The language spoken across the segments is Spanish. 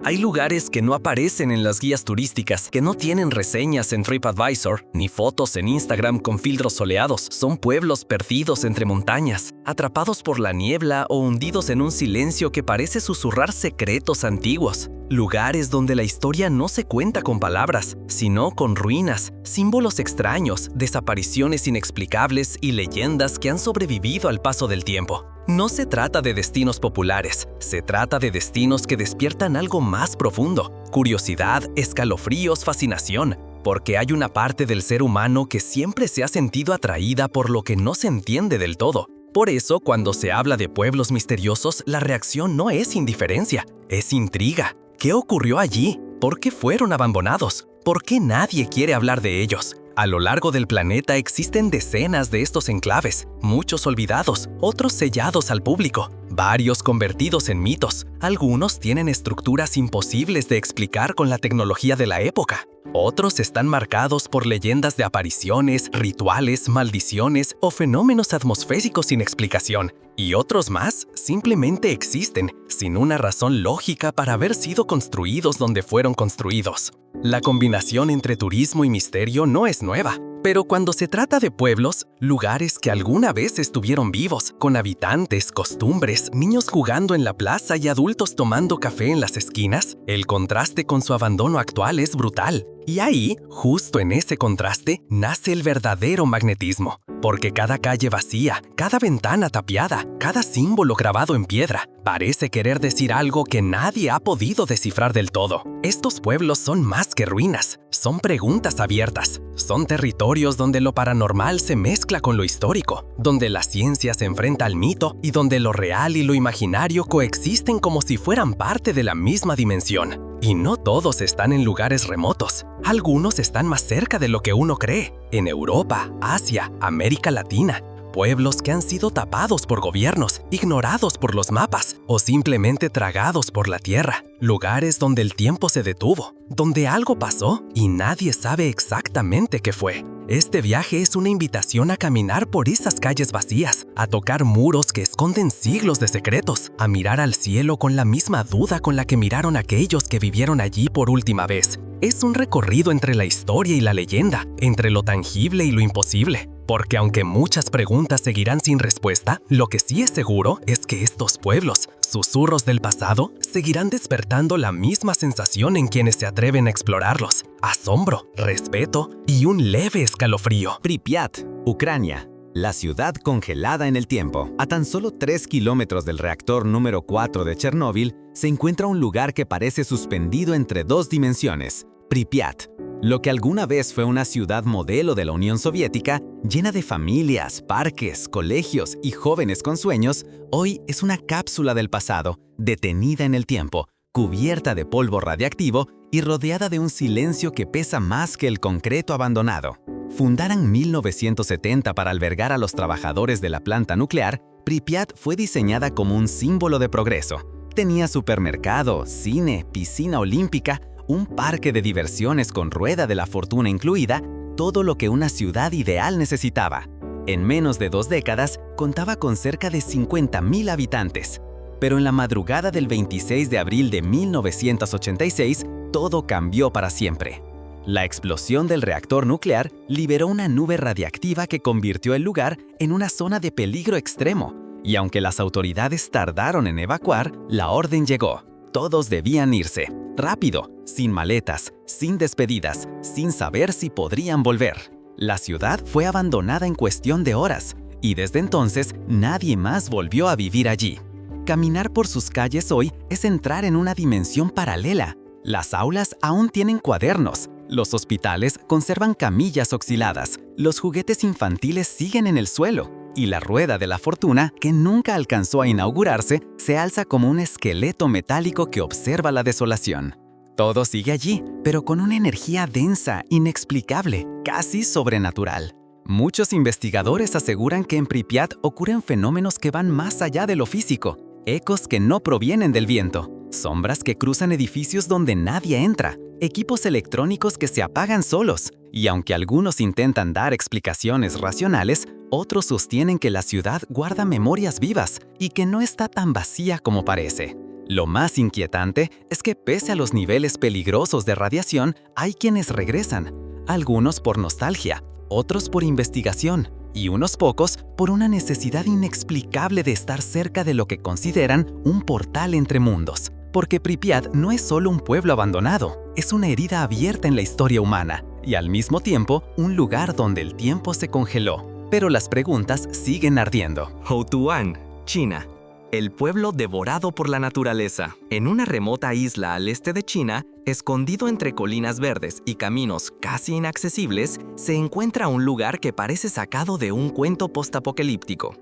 Hay lugares que no aparecen en las guías turísticas, que no tienen reseñas en TripAdvisor, ni fotos en Instagram con filtros soleados. Son pueblos perdidos entre montañas, atrapados por la niebla o hundidos en un silencio que parece susurrar secretos antiguos. Lugares donde la historia no se cuenta con palabras, sino con ruinas, símbolos extraños, desapariciones inexplicables y leyendas que han sobrevivido al paso del tiempo. No se trata de destinos populares, se trata de destinos que despiertan algo más profundo: curiosidad, escalofríos, fascinación, porque hay una parte del ser humano que siempre se ha sentido atraída por lo que no se entiende del todo. Por eso, cuando se habla de pueblos misteriosos, la reacción no es indiferencia, es intriga. ¿Qué ocurrió allí? ¿Por qué fueron abandonados? ¿Por qué nadie quiere hablar de ellos? A lo largo del planeta existen decenas de estos enclaves, muchos olvidados, otros sellados al público, varios convertidos en mitos. Algunos tienen estructuras imposibles de explicar con la tecnología de la época. Otros están marcados por leyendas de apariciones, rituales, maldiciones o fenómenos atmosféricos sin explicación. Y otros más simplemente existen, sin una razón lógica para haber sido construidos donde fueron construidos. La combinación entre turismo y misterio no es nueva, pero cuando se trata de pueblos, lugares que alguna vez estuvieron vivos, con habitantes, costumbres, niños jugando en la plaza y adultos tomando café en las esquinas, el contraste con su abandono actual es brutal. Y ahí, justo en ese contraste, nace el verdadero magnetismo. Porque cada calle vacía, cada ventana tapiada, cada símbolo grabado en piedra, parece querer decir algo que nadie ha podido descifrar del todo. Estos pueblos son más que ruinas, son preguntas abiertas. Son territorios donde lo paranormal se mezcla con lo histórico, donde la ciencia se enfrenta al mito y donde lo real y lo imaginario coexisten como si fueran parte de la misma dimensión. Y no todos están en lugares remotos. Algunos están más cerca de lo que uno cree, en Europa, Asia, América Latina. Pueblos que han sido tapados por gobiernos, ignorados por los mapas o simplemente tragados por la tierra. Lugares donde el tiempo se detuvo, donde algo pasó y nadie sabe exactamente qué fue. Este viaje es una invitación a caminar por esas calles vacías, a tocar muros que esconden siglos de secretos, a mirar al cielo con la misma duda con la que miraron aquellos que vivieron allí por última vez. Es un recorrido entre la historia y la leyenda, entre lo tangible y lo imposible. Porque aunque muchas preguntas seguirán sin respuesta, lo que sí es seguro es que estos pueblos, susurros del pasado, seguirán despertando la misma sensación en quienes se atreven a explorarlos: asombro, respeto y un leve escalofrío. Pripyat, Ucrania. La ciudad congelada en el tiempo. A tan solo 3 kilómetros del reactor número 4 de Chernóbil, se encuentra un lugar que parece suspendido entre dos dimensiones: Pripyat. Lo que alguna vez fue una ciudad modelo de la Unión Soviética, llena de familias, parques, colegios y jóvenes con sueños, hoy es una cápsula del pasado, detenida en el tiempo, cubierta de polvo radiactivo y rodeada de un silencio que pesa más que el concreto abandonado. Fundada en 1970 para albergar a los trabajadores de la planta nuclear, Pripyat fue diseñada como un símbolo de progreso. Tenía supermercado, cine, piscina olímpica, un parque de diversiones con rueda de la fortuna incluida, todo lo que una ciudad ideal necesitaba. En menos de 2 décadas, contaba con cerca de 50,000 habitantes. Pero en la madrugada del 26 de abril de 1986, todo cambió para siempre. La explosión del reactor nuclear liberó una nube radiactiva que convirtió el lugar en una zona de peligro extremo. Y aunque las autoridades tardaron en evacuar, la orden llegó. Todos debían irse, rápido, sin maletas, sin despedidas, sin saber si podrían volver. La ciudad fue abandonada en cuestión de horas, y desde entonces nadie más volvió a vivir allí. Caminar por sus calles hoy es entrar en una dimensión paralela. Las aulas aún tienen cuadernos, los hospitales conservan camillas oxidadas, los juguetes infantiles siguen en el suelo, y la rueda de la fortuna, que nunca alcanzó a inaugurarse, se alza como un esqueleto metálico que observa la desolación. Todo sigue allí, pero con una energía densa, inexplicable, casi sobrenatural. Muchos investigadores aseguran que en Pripyat ocurren fenómenos que van más allá de lo físico, ecos que no provienen del viento, sombras que cruzan edificios donde nadie entra, equipos electrónicos que se apagan solos, y aunque algunos intentan dar explicaciones racionales, otros sostienen que la ciudad guarda memorias vivas y que no está tan vacía como parece. Lo más inquietante es que pese a los niveles peligrosos de radiación, hay quienes regresan, algunos por nostalgia, otros por investigación y unos pocos por una necesidad inexplicable de estar cerca de lo que consideran un portal entre mundos. Porque Pripyat no es solo un pueblo abandonado, es una herida abierta en la historia humana y al mismo tiempo un lugar donde el tiempo se congeló. Pero las preguntas siguen ardiendo. Houtuan, China. El pueblo devorado por la naturaleza. En una remota isla al este de China, escondido entre colinas verdes y caminos casi inaccesibles, se encuentra un lugar que parece sacado de un cuento postapocalíptico.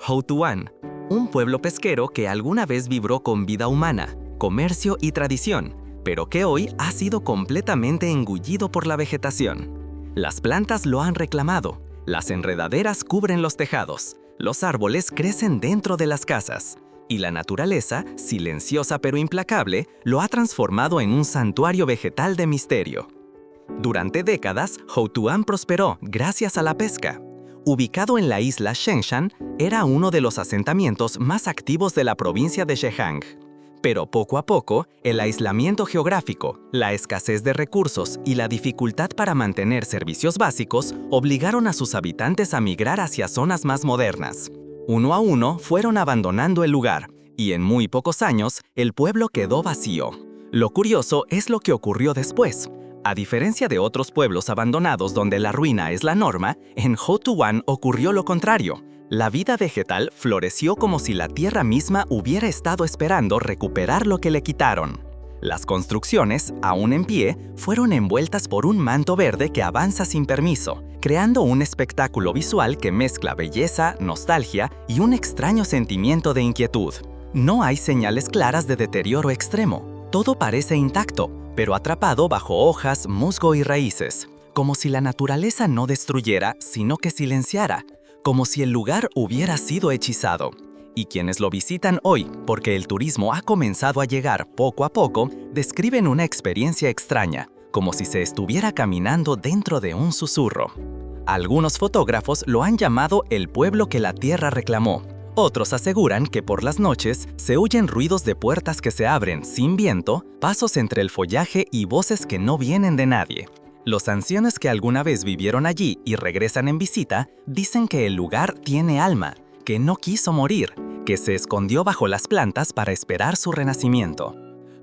Houtuan, un pueblo pesquero que alguna vez vibró con vida humana, comercio y tradición, pero que hoy ha sido completamente engullido por la vegetación. Las plantas lo han reclamado, las enredaderas cubren los tejados, los árboles crecen dentro de las casas, y la naturaleza, silenciosa pero implacable, lo ha transformado en un santuario vegetal de misterio. Durante décadas, Houtuan prosperó gracias a la pesca. Ubicado en la isla Shenshan, era uno de los asentamientos más activos de la provincia de Zhejiang. Pero poco a poco, el aislamiento geográfico, la escasez de recursos y la dificultad para mantener servicios básicos obligaron a sus habitantes a migrar hacia zonas más modernas. Uno a uno fueron abandonando el lugar, y en muy pocos años el pueblo quedó vacío. Lo curioso es lo que ocurrió después. A diferencia de otros pueblos abandonados donde la ruina es la norma, en Houtuan ocurrió lo contrario. La vida vegetal floreció como si la tierra misma hubiera estado esperando recuperar lo que le quitaron. Las construcciones, aún en pie, fueron envueltas por un manto verde que avanza sin permiso, creando un espectáculo visual que mezcla belleza, nostalgia y un extraño sentimiento de inquietud. No hay señales claras de deterioro extremo. Todo parece intacto, pero atrapado bajo hojas, musgo y raíces, como si la naturaleza no destruyera, sino que silenciara, como si el lugar hubiera sido hechizado. Y quienes lo visitan hoy, porque el turismo ha comenzado a llegar poco a poco, describen una experiencia extraña, como si se estuviera caminando dentro de un susurro. Algunos fotógrafos lo han llamado el pueblo que la tierra reclamó. Otros aseguran que por las noches se oyen ruidos de puertas que se abren sin viento, pasos entre el follaje y voces que no vienen de nadie. Los ancianos que alguna vez vivieron allí y regresan en visita dicen que el lugar tiene alma, que no quiso morir, que se escondió bajo las plantas para esperar su renacimiento.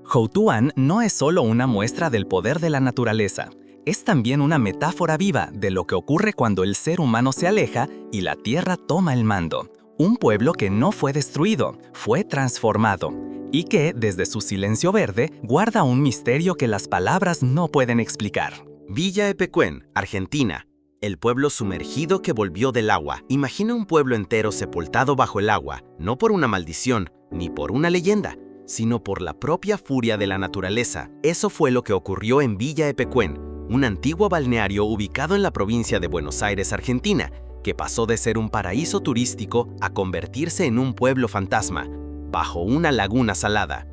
Houtuan no es solo una muestra del poder de la naturaleza, es también una metáfora viva de lo que ocurre cuando el ser humano se aleja y la tierra toma el mando. Un pueblo que no fue destruido, fue transformado, y que, desde su silencio verde, guarda un misterio que las palabras no pueden explicar. Villa Epecuén, Argentina. El pueblo sumergido que volvió del agua. Imagina un pueblo entero sepultado bajo el agua, no por una maldición, ni por una leyenda, sino por la propia furia de la naturaleza. Eso fue lo que ocurrió en Villa Epecuén, un antiguo balneario ubicado en la provincia de Buenos Aires, Argentina, que pasó de ser un paraíso turístico a convertirse en un pueblo fantasma, bajo una laguna salada.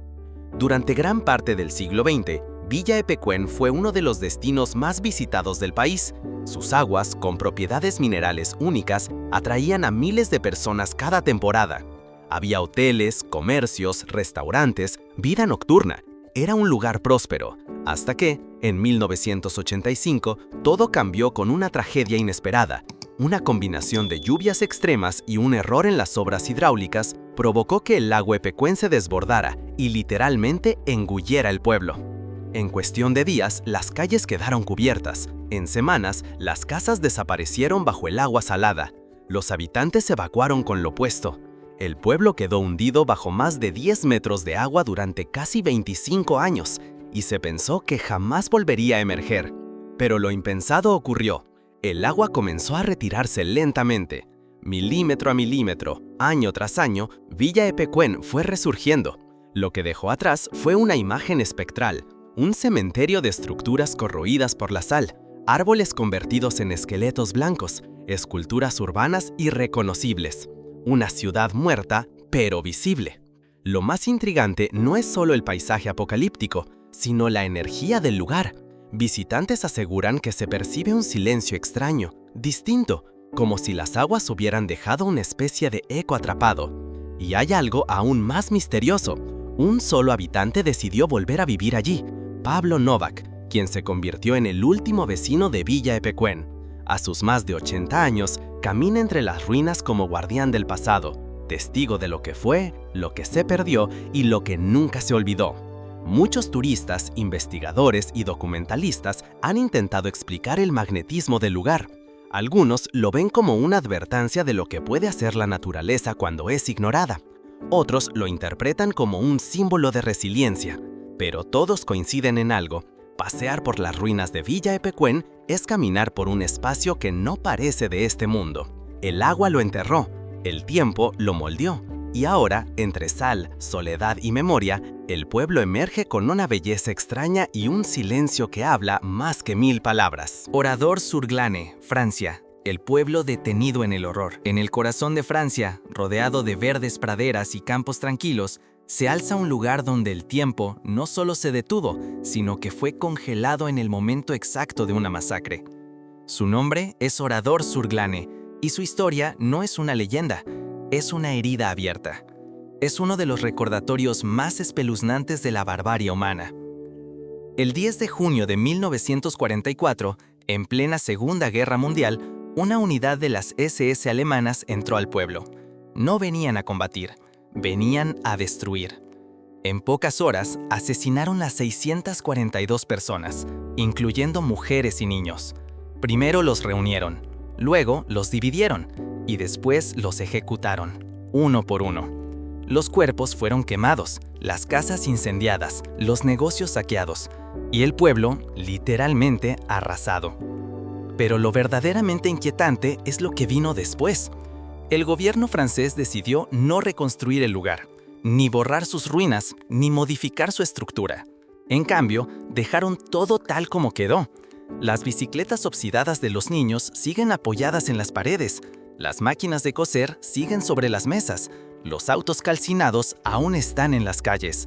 Durante gran parte del siglo XX, Villa Epecuén fue uno de los destinos más visitados del país. Sus aguas, con propiedades minerales únicas, atraían a miles de personas cada temporada. Había hoteles, comercios, restaurantes, vida nocturna. Era un lugar próspero, hasta que, en 1985, todo cambió con una tragedia inesperada. Una combinación de lluvias extremas y un error en las obras hidráulicas provocó que el lago Epecuén se desbordara y literalmente engulliera el pueblo. En cuestión de días, las calles quedaron cubiertas. En semanas, las casas desaparecieron bajo el agua salada. Los habitantes evacuaron con lo puesto. El pueblo quedó hundido bajo más de 10 metros de agua durante casi 25 años y se pensó que jamás volvería a emerger. Pero lo impensado ocurrió. El agua comenzó a retirarse lentamente. Milímetro a milímetro, año tras año, Villa Epecuén fue resurgiendo. Lo que dejó atrás fue una imagen espectral. Un cementerio de estructuras corroídas por la sal, árboles convertidos en esqueletos blancos, esculturas urbanas irreconocibles. Una ciudad muerta, pero visible. Lo más intrigante no es solo el paisaje apocalíptico, sino la energía del lugar. Visitantes aseguran que se percibe un silencio extraño, distinto, como si las aguas hubieran dejado una especie de eco atrapado. Y hay algo aún más misterioso. Un solo habitante decidió volver a vivir allí, Pablo Novak, quien se convirtió en el último vecino de Villa Epecuén. A sus más de 80 años, camina entre las ruinas como guardián del pasado, testigo de lo que fue, lo que se perdió y lo que nunca se olvidó. Muchos turistas, investigadores y documentalistas han intentado explicar el magnetismo del lugar. Algunos lo ven como una advertencia de lo que puede hacer la naturaleza cuando es ignorada. Otros lo interpretan como un símbolo de resiliencia. Pero todos coinciden en algo: pasear por las ruinas de Villa Epecuén es caminar por un espacio que no parece de este mundo. El agua lo enterró, el tiempo lo moldeó, y ahora, entre sal, soledad y memoria, el pueblo emerge con una belleza extraña y un silencio que habla más que 1000 palabras. Oradour-sur-Glane, Francia. El pueblo detenido en el horror. En el corazón de Francia, rodeado de verdes praderas y campos tranquilos, se alza un lugar donde el tiempo no solo se detuvo, sino que fue congelado en el momento exacto de una masacre. Su nombre es Oradour-sur-Glane, y su historia no es una leyenda, es una herida abierta. Es uno de los recordatorios más espeluznantes de la barbarie humana. El 10 de junio de 1944, en plena Segunda Guerra Mundial, una unidad de las SS alemanas entró al pueblo. No venían a combatir, venían a destruir. En pocas horas, asesinaron a 642 personas, incluyendo mujeres y niños. Primero los reunieron, luego los dividieron y después los ejecutaron, uno por uno. Los cuerpos fueron quemados, las casas incendiadas, los negocios saqueados y el pueblo, literalmente, arrasado. Pero lo verdaderamente inquietante es lo que vino después. El gobierno francés decidió no reconstruir el lugar, ni borrar sus ruinas, ni modificar su estructura. En cambio, dejaron todo tal como quedó. Las bicicletas oxidadas de los niños siguen apoyadas en las paredes, las máquinas de coser siguen sobre las mesas, los autos calcinados aún están en las calles.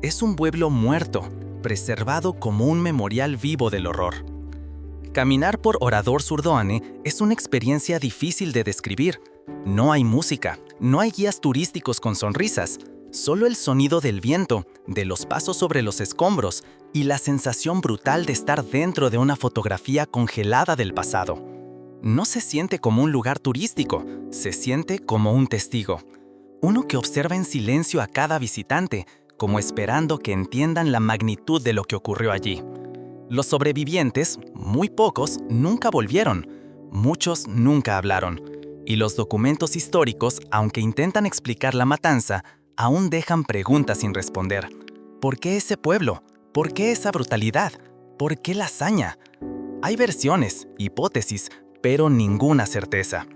Es un pueblo muerto, preservado como un memorial vivo del horror. Caminar por Oradour-sur-Glane es una experiencia difícil de describir. No hay música, no hay guías turísticos con sonrisas, solo el sonido del viento, de los pasos sobre los escombros y la sensación brutal de estar dentro de una fotografía congelada del pasado. No se siente como un lugar turístico, se siente como un testigo. Uno que observa en silencio a cada visitante, como esperando que entiendan la magnitud de lo que ocurrió allí. Los sobrevivientes, muy pocos, nunca volvieron. Muchos nunca hablaron. Y los documentos históricos, aunque intentan explicar la matanza, aún dejan preguntas sin responder. ¿Por qué ese pueblo? ¿Por qué esa brutalidad? ¿Por qué la hazaña? Hay versiones, hipótesis, pero ninguna certeza.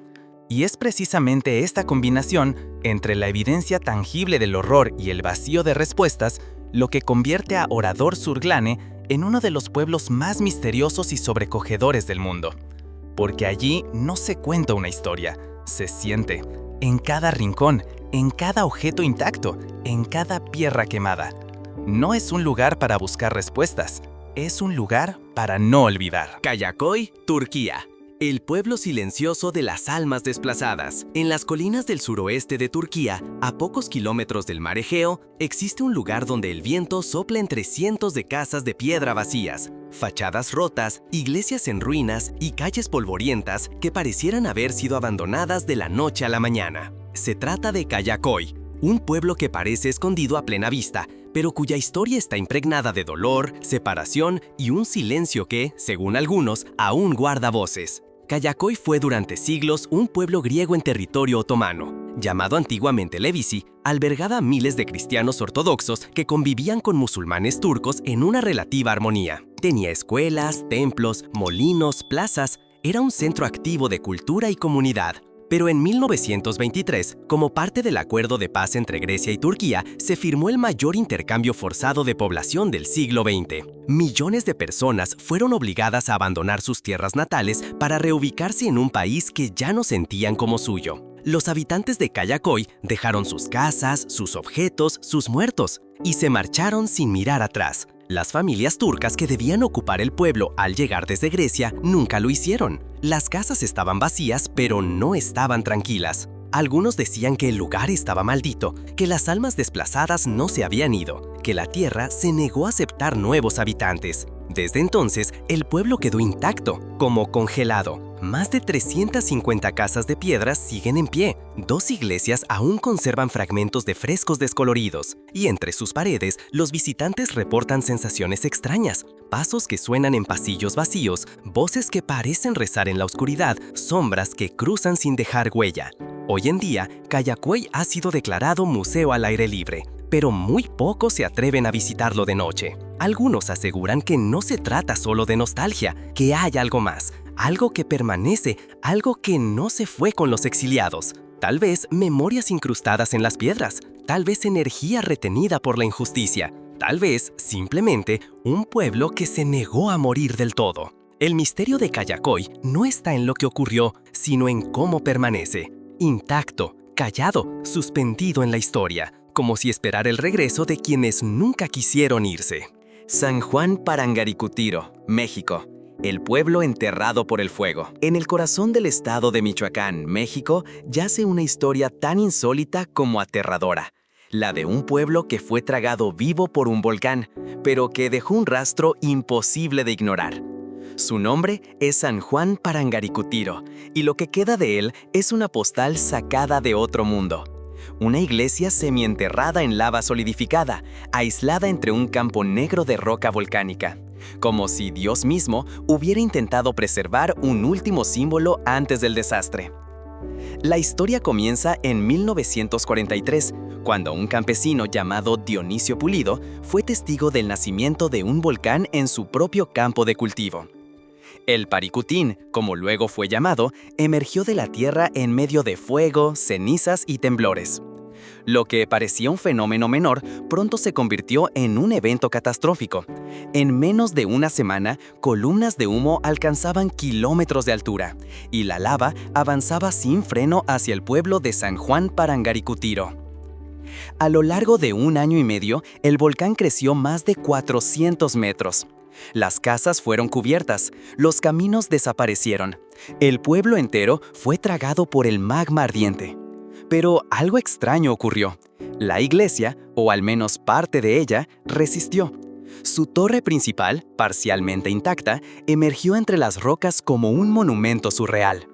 Y es precisamente esta combinación entre la evidencia tangible del horror y el vacío de respuestas lo que convierte a Oradour-sur-Glane en uno de los pueblos más misteriosos y sobrecogedores del mundo. Porque allí no se cuenta una historia, se siente, en cada rincón, en cada objeto intacto, en cada piedra quemada. No es un lugar para buscar respuestas, es un lugar para no olvidar. Kayaköy, Turquía. El pueblo silencioso de las almas desplazadas. En las colinas del suroeste de Turquía, a pocos kilómetros del mar Egeo, existe un lugar donde el viento sopla entre cientos de casas de piedra vacías, fachadas rotas, iglesias en ruinas y calles polvorientas que parecieran haber sido abandonadas de la noche a la mañana. Se trata de Kayaköy, un pueblo que parece escondido a plena vista, pero cuya historia está impregnada de dolor, separación y un silencio que, según algunos, aún guarda voces. Kayaköy fue durante siglos un pueblo griego en territorio otomano, llamado antiguamente Levisi, albergaba a miles de cristianos ortodoxos que convivían con musulmanes turcos en una relativa armonía. Tenía escuelas, templos, molinos, plazas, era un centro activo de cultura y comunidad. Pero en 1923, como parte del acuerdo de paz entre Grecia y Turquía, se firmó el mayor intercambio forzado de población del siglo XX. Millones de personas fueron obligadas a abandonar sus tierras natales para reubicarse en un país que ya no sentían como suyo. Los habitantes de Kayaköy dejaron sus casas, sus objetos, sus muertos, y se marcharon sin mirar atrás. Las familias turcas que debían ocupar el pueblo al llegar desde Grecia nunca lo hicieron. Las casas estaban vacías, pero no estaban tranquilas. Algunos decían que el lugar estaba maldito, que las almas desplazadas no se habían ido, que la tierra se negó a aceptar nuevos habitantes. Desde entonces, el pueblo quedó intacto, como congelado. Más de 350 casas de piedra siguen en pie. 2 iglesias aún conservan fragmentos de frescos descoloridos. Y entre sus paredes, los visitantes reportan sensaciones extrañas. Pasos que suenan en pasillos vacíos, voces que parecen rezar en la oscuridad, sombras que cruzan sin dejar huella. Hoy en día, Callacuey ha sido declarado museo al aire libre, pero muy pocos se atreven a visitarlo de noche. Algunos aseguran que no se trata solo de nostalgia, que hay algo más, algo que permanece, algo que no se fue con los exiliados. Tal vez memorias incrustadas en las piedras, tal vez energía retenida por la injusticia, tal vez simplemente un pueblo que se negó a morir del todo. El misterio de Callacoy no está en lo que ocurrió, sino en cómo permanece, intacto, callado, suspendido en la historia, como si esperara el regreso de quienes nunca quisieron irse. San Juan Parangaricutiro, México. El pueblo enterrado por el fuego. En el corazón del estado de Michoacán, México, yace una historia tan insólita como aterradora. La de un pueblo que fue tragado vivo por un volcán, pero que dejó un rastro imposible de ignorar. Su nombre es San Juan Parangaricutiro, y lo que queda de él es una postal sacada de otro mundo. Una iglesia semienterrada en lava solidificada, aislada entre un campo negro de roca volcánica, como si Dios mismo hubiera intentado preservar un último símbolo antes del desastre. La historia comienza en 1943, cuando un campesino llamado Dionisio Pulido fue testigo del nacimiento de un volcán en su propio campo de cultivo. El Paricutín, como luego fue llamado, emergió de la tierra en medio de fuego, cenizas y temblores. Lo que parecía un fenómeno menor pronto se convirtió en un evento catastrófico. En menos de una semana, columnas de humo alcanzaban kilómetros de altura, y la lava avanzaba sin freno hacia el pueblo de San Juan Parangaricutiro. A lo largo de 1 año y medio, el volcán creció más de 400 metros. Las casas fueron cubiertas, los caminos desaparecieron. El pueblo entero fue tragado por el magma ardiente. Pero algo extraño ocurrió. La iglesia, o al menos parte de ella, resistió. Su torre principal, parcialmente intacta, emergió entre las rocas como un monumento surreal.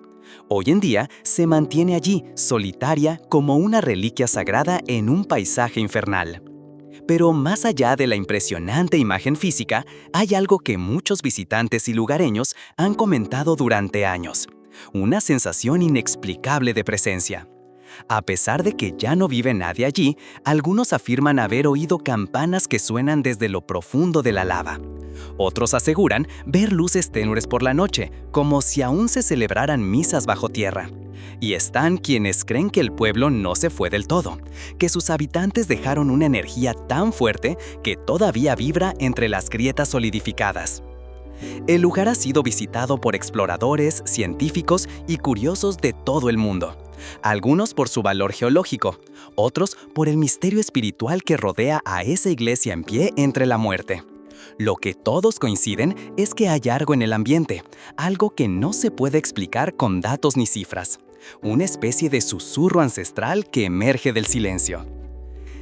Hoy en día se mantiene allí, solitaria, como una reliquia sagrada en un paisaje infernal. Pero más allá de la impresionante imagen física, hay algo que muchos visitantes y lugareños han comentado durante años: una sensación inexplicable de presencia. A pesar de que ya no vive nadie allí, algunos afirman haber oído campanas que suenan desde lo profundo de la lava. Otros aseguran ver luces tenues por la noche, como si aún se celebraran misas bajo tierra. Y están quienes creen que el pueblo no se fue del todo, que sus habitantes dejaron una energía tan fuerte que todavía vibra entre las grietas solidificadas. El lugar ha sido visitado por exploradores, científicos y curiosos de todo el mundo. Algunos por su valor geológico, otros por el misterio espiritual que rodea a esa iglesia en pie entre la muerte. Lo que todos coinciden es que hay algo en el ambiente, algo que no se puede explicar con datos ni cifras. Una especie de susurro ancestral que emerge del silencio.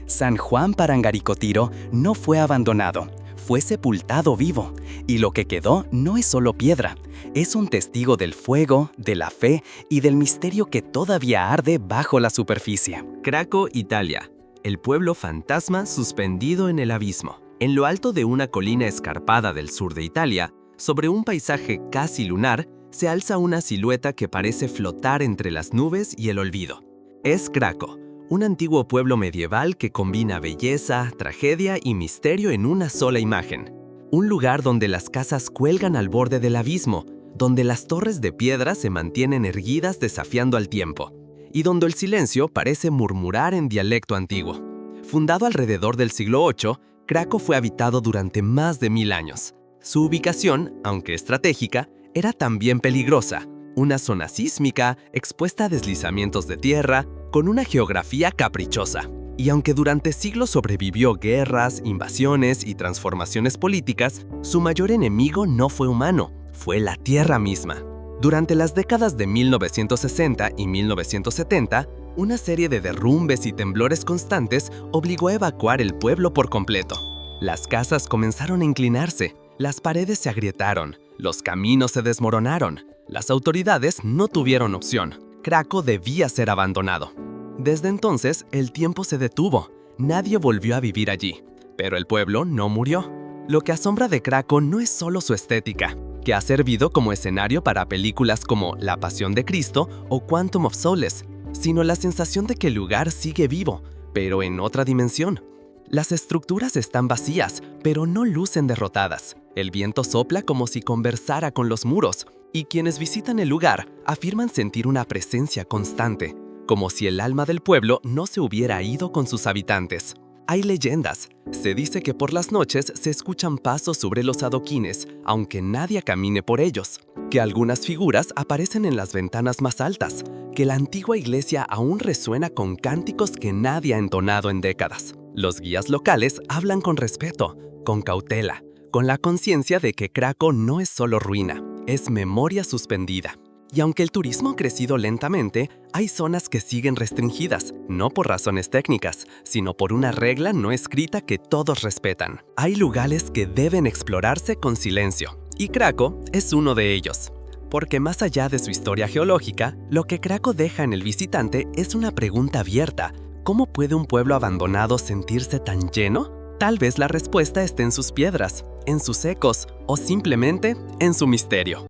San Juan Parangaricutiro no fue abandonado, fue sepultado vivo, y lo que quedó no es solo piedra, es un testigo del fuego, de la fe y del misterio que todavía arde bajo la superficie. Craco, Italia. El pueblo fantasma suspendido en el abismo. En lo alto de una colina escarpada del sur de Italia, sobre un paisaje casi lunar, se alza una silueta que parece flotar entre las nubes y el olvido. Es Craco, un antiguo pueblo medieval que combina belleza, tragedia y misterio en una sola imagen. Un lugar donde las casas cuelgan al borde del abismo, donde las torres de piedra se mantienen erguidas desafiando al tiempo, y donde el silencio parece murmurar en dialecto antiguo. Fundado alrededor del siglo VIII, Craco fue habitado durante más de 1000 años. Su ubicación, aunque estratégica, era también peligrosa, una zona sísmica, expuesta a deslizamientos de tierra, con una geografía caprichosa. Y aunque durante siglos sobrevivió guerras, invasiones y transformaciones políticas, su mayor enemigo no fue humano, fue la tierra misma. Durante las décadas de 1960 y 1970, Una serie de derrumbes y temblores constantes obligó a evacuar el pueblo por completo. Las casas comenzaron a inclinarse, las paredes se agrietaron, los caminos se desmoronaron. Las autoridades no tuvieron opción. Craco debía ser abandonado. Desde entonces, el tiempo se detuvo. Nadie volvió a vivir allí. Pero el pueblo no murió. Lo que asombra de Craco no es solo su estética, que ha servido como escenario para películas como La Pasión de Cristo o Quantum of Solace, sino la sensación de que el lugar sigue vivo, pero en otra dimensión. Las estructuras están vacías, pero no lucen derrotadas. El viento sopla como si conversara con los muros, y quienes visitan el lugar afirman sentir una presencia constante, como si el alma del pueblo no se hubiera ido con sus habitantes. Hay leyendas. Se dice que por las noches se escuchan pasos sobre los adoquines, aunque nadie camine por ellos, que algunas figuras aparecen en las ventanas más altas, que la antigua iglesia aún resuena con cánticos que nadie ha entonado en décadas. Los guías locales hablan con respeto, con cautela, con la conciencia de que Craco no es solo ruina, es memoria suspendida. Y aunque el turismo ha crecido lentamente, hay zonas que siguen restringidas, no por razones técnicas, sino por una regla no escrita que todos respetan. Hay lugares que deben explorarse con silencio, y Craco es uno de ellos. Porque más allá de su historia geológica, lo que Craco deja en el visitante es una pregunta abierta. ¿Cómo puede un pueblo abandonado sentirse tan lleno? Tal vez la respuesta esté en sus piedras, en sus ecos o simplemente en su misterio.